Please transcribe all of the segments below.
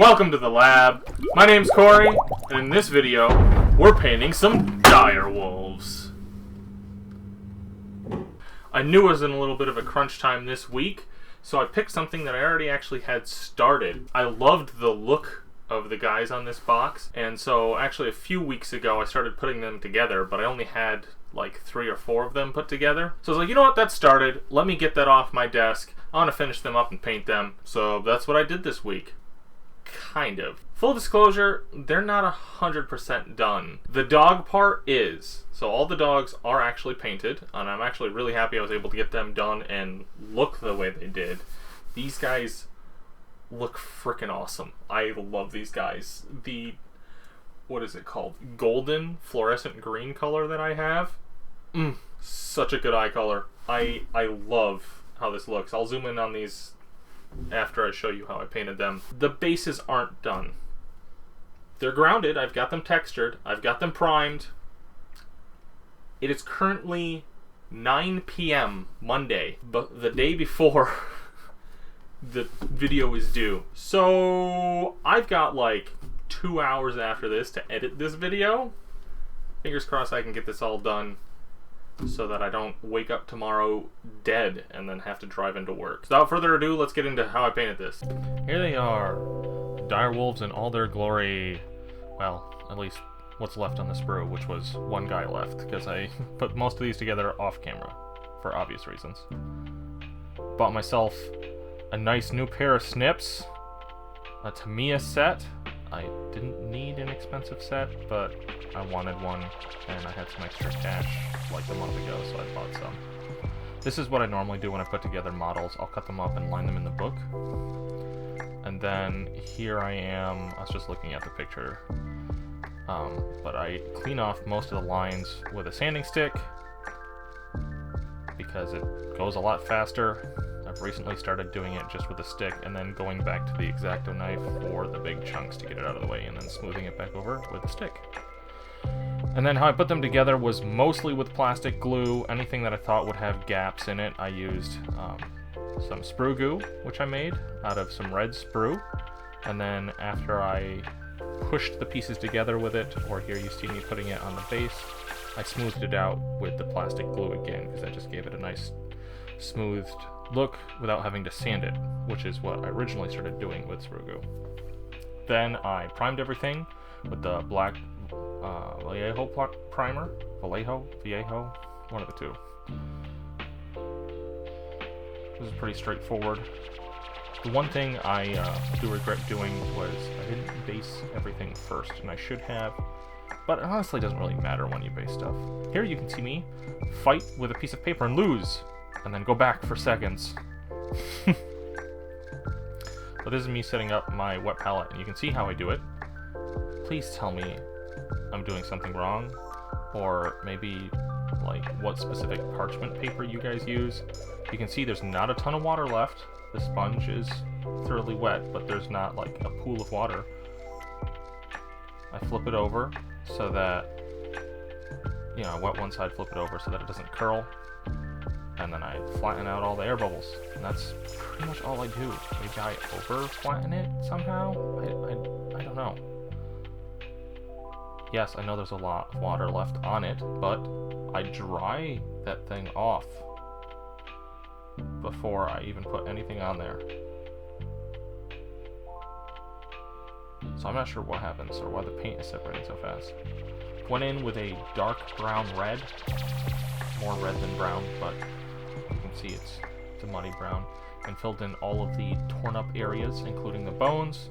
Welcome to the lab. My name's Corey, and in this video, we're painting some dire wolves. I knew I was in a little bit of a crunch time this week, so I picked something that I already actually had started. I loved the look of the guys on this box, and so actually a few weeks ago I started putting them together, but I only had like 3 or 4 of them put together. So I was like, you know what, that started. Let me get that off my desk. I want to finish them up and paint them. So that's what I did this week. Kind of. Full disclosure, they're not 100% done. The dog part is. So all the dogs are actually painted, and I'm actually really happy I was able to get them done and look the way they did. These guys look freaking awesome. I love these guys. The, what is it called? Golden fluorescent green color that I have. Such a good eye color. I love how this looks. I'll zoom in on these after I show you how I painted them. The bases aren't done. They're grounded. I've got them textured. I've got them primed. It is currently 9 p.m. Monday, but the day before the video is due. So I've got like 2 hours after this to edit this video. Fingers crossed I can get this all done so that I don't wake up tomorrow dead and then have to drive into work. Without further ado, let's get into how I painted this. Here they are, dire wolves in all their glory. Well, at least what's left on the sprue, which was one guy left, because I put most of these together off camera, for obvious reasons. Bought myself a nice new pair of snips, a Tamiya set. I didn't need an expensive set, but I wanted one, and I had some extra cash like a month ago, so I bought some. This is what I normally do when I put together models. I'll cut them up and line them in the book. And then here I am, I was just looking at the picture, but I clean off most of the lines with a sanding stick because it goes a lot faster. I've recently started doing it just with a stick and then going back to the X-Acto knife for the big chunks to get it out of the way and then smoothing it back over with a stick. And then how I put them together was mostly with plastic glue. Anything that I thought would have gaps in it, I used some sprue goo, which I made out of some red sprue. And then after I pushed the pieces together with it, or here you see me putting it on the base, I smoothed it out with the plastic glue again because that just gave it a nice smoothed look without having to sand it, which is what I originally started doing with sprue goo. Then I primed everything with the black Vallejo primer. Vallejo, one of the two. This is pretty straightforward. The one thing I do regret doing was I didn't base everything first, and I should have, but it honestly doesn't really matter when you base stuff. Here you can see me fight with a piece of paper and lose, and then go back for seconds. But this is me setting up my wet palette, and you can see how I do it. Please tell me I'm doing something wrong, or maybe like what specific parchment paper you guys use. You can see there's not a ton of water left. The sponge is thoroughly wet, but there's not like a pool of water. I flip it over so that, you know, I wet one side, flip it over so that it doesn't curl, and then I flatten out all the air bubbles, and that's pretty much all I do. Maybe I over flatten it somehow? I don't know. Yes, I know there's a lot of water left on it, but I dry that thing off before I even put anything on there. So I'm not sure what happens or why the paint is separating so fast. Went in with a dark brown red, more red than brown, but you can see it's a muddy brown, and filled in all of the torn up areas, including the bones,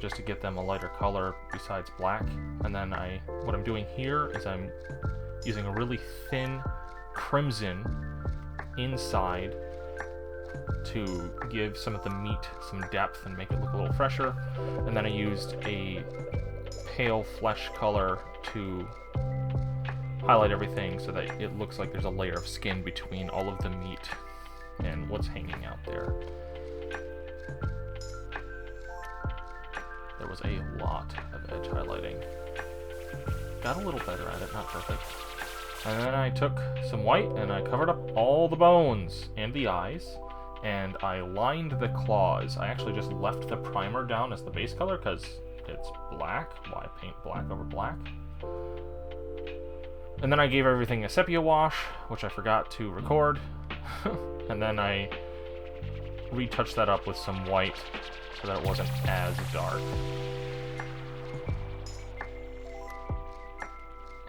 just to get them a lighter color besides black. And then what I'm doing here is I'm using a really thin crimson inside to give some of the meat some depth and make it look a little fresher. And then I used a pale flesh color to highlight everything so that it looks like there's a layer of skin between all of the meat and what's hanging out there. There was a lot of edge highlighting. Got a little better at it, not perfect. And then I took some white and I covered up all the bones and the eyes, and I lined the claws. I actually just left the primer down as the base color because it's black. Why paint black over black? And then I gave everything a sepia wash, which I forgot to record. And then I retouched that up with some white so that it wasn't as dark.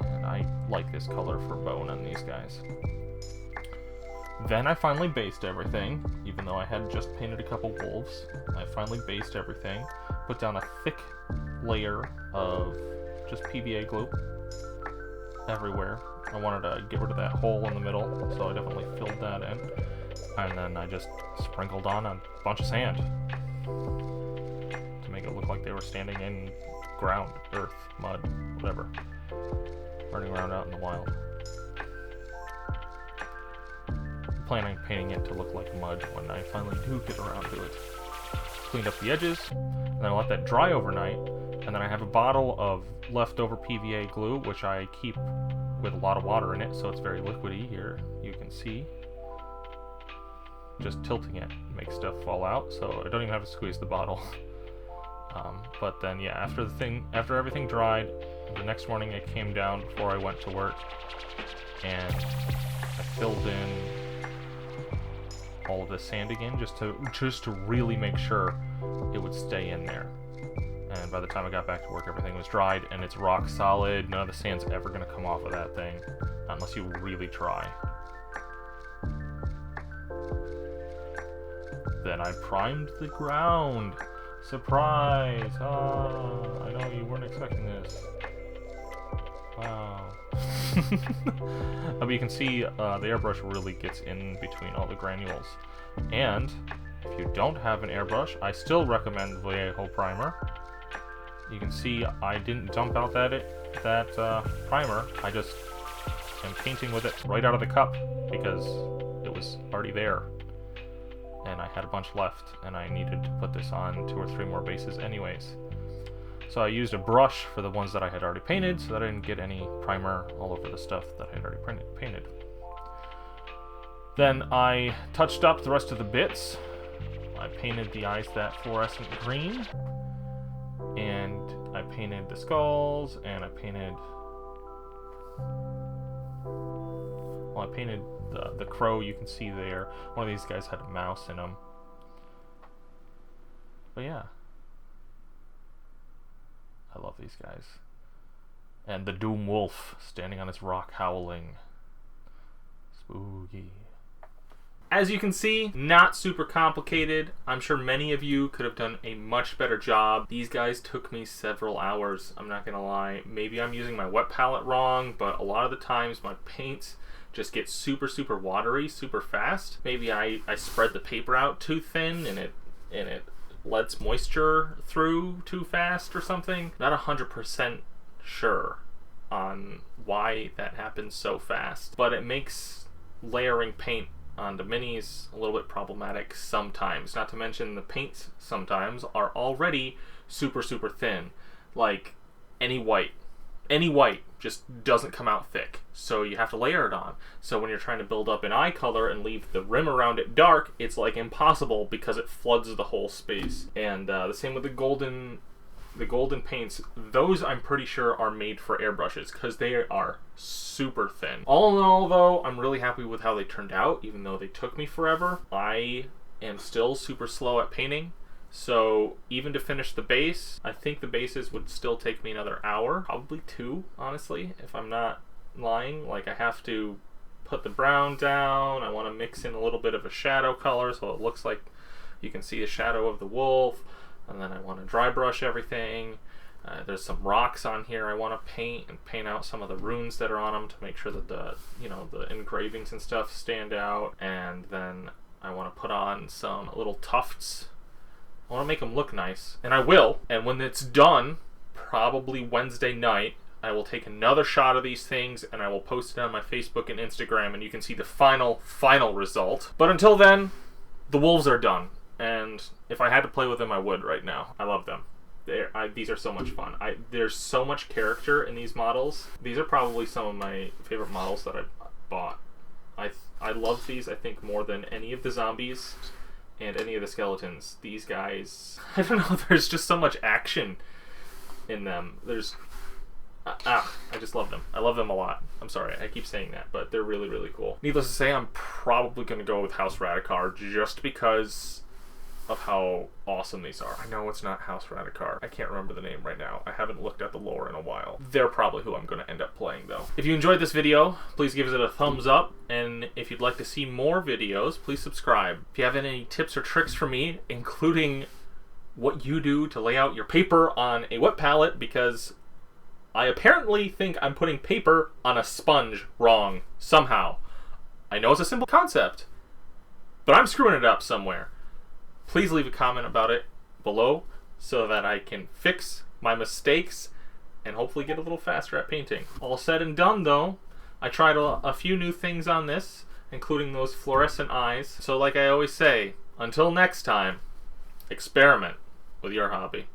And I like this color for bone on these guys. Then I finally based everything, even though I had just painted a couple wolves. I finally based everything, put down a thick layer of just PVA glue everywhere. I wanted to get rid of that hole in the middle, so I definitely filled that in. And then I just sprinkled on a bunch of sand to make it look like they were standing in ground, earth, mud, whatever, running around out in the wild. I'm planning on painting it to look like mud when I finally do get around to it. Cleaned up the edges, and then I let that dry overnight, and then I have a bottle of leftover PVA glue, which I keep with a lot of water in it, so it's very liquidy here, you can see. Just tilting it makes stuff fall out, so I don't even have to squeeze the bottle. But then, yeah, after everything dried, the next morning I came down before I went to work, and I filled in all of the sand again, just to really make sure it would stay in there. And by the time I got back to work, everything was dried, and it's rock solid. None of the sand's ever going to come off of that thing, unless you really try. Then I primed the ground. Surprise! Ah, I know you weren't expecting this. Wow. But you can see the airbrush really gets in between all the granules. And if you don't have an airbrush, I still recommend Vallejo primer. You can see I didn't dump out that primer. I just am painting with it right out of the cup because it was already there. And I had a bunch left, and I needed to put this on 2 or 3 more bases anyways. So I used a brush for the ones that I had already painted so that I didn't get any primer all over the stuff that I had already painted. Then I touched up the rest of the bits. I painted the eyes that fluorescent green, and I painted the skulls, and I painted the crow you can see there. One of these guys had a mouse in him. But yeah. I love these guys. And the Doom Wolf standing on his rock howling. Spooky. As you can see, not super complicated. I'm sure many of you could have done a much better job. These guys took me several hours, I'm not gonna lie. Maybe I'm using my wet palette wrong, but a lot of the times my paints just get super watery super fast. Maybe I spread the paper out too thin and it lets moisture through too fast or something. Not 100% sure on why that happens so fast, but it makes layering paint on the minis a little bit problematic sometimes. Not to mention the paints sometimes are already super thin. Like any white just doesn't come out thick, so you have to layer it on. So when you're trying to build up an eye color and leave the rim around it dark, it's like impossible because it floods the whole space. And the same with the golden paints. Those I'm pretty sure are made for airbrushes because they are super thin. All in all though, I'm really happy with how they turned out, even though they took me forever. I am still super slow at painting. So even to finish the base, I think the bases would still take me another hour, probably 2, honestly, if I'm not lying. Like, I have to put the brown down, I want to mix in a little bit of a shadow color so it looks like you can see the shadow of the wolf, and then I want to dry brush everything. There's some rocks on here I want to paint out some of the runes that are on them to make sure that the engravings and stuff stand out, and then I want to put on some little tufts. I want to make them look nice, and I will. And when it's done, probably Wednesday night, I will take another shot of these things and I will post it on my Facebook and Instagram, and you can see the final result. But until then, the wolves are done, and if I had to play with them, I would right now. I love them. These are so much fun. There's so much character in these models. These are probably some of my favorite models that I've bought. I love these, I think, more than any of the zombies. and any of the skeletons. These guys, I don't know, there's just so much action in them. There's I just love them. I love them a lot. I'm sorry, I keep saying that, but they're really, really cool. Needless to say, I'm probably going to go with House Radikar just because of how awesome these are. I know it's not House Radikar. I can't remember the name right now. I haven't looked at the lore in a while. They're probably who I'm going to end up playing, though. If you enjoyed this video, please give it a thumbs up, and if you'd like to see more videos, please subscribe. If you have any tips or tricks for me, including what you do to lay out your paper on a wet palette, because I apparently think I'm putting paper on a sponge wrong somehow. I know it's a simple concept, but I'm screwing it up somewhere. Please leave a comment about it below so that I can fix my mistakes and hopefully get a little faster at painting. All said and done, though, I tried a few new things on this, including those fluorescent eyes. So like I always say, until next time, experiment with your hobby.